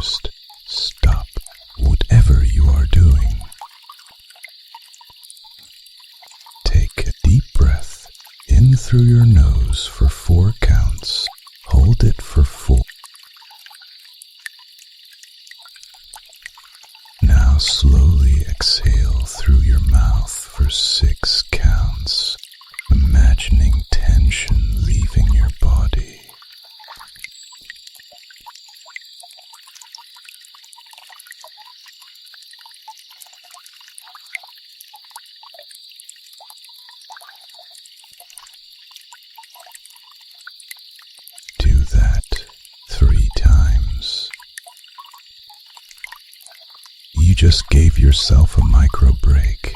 First, stop whatever you are doing. Take a deep breath in through your nose for 4 counts. Hold it for 4. Now slowly exhale through your mouth for 6 counts, imagining tension leaving your body. Do that 3 times. You just gave yourself a micro break.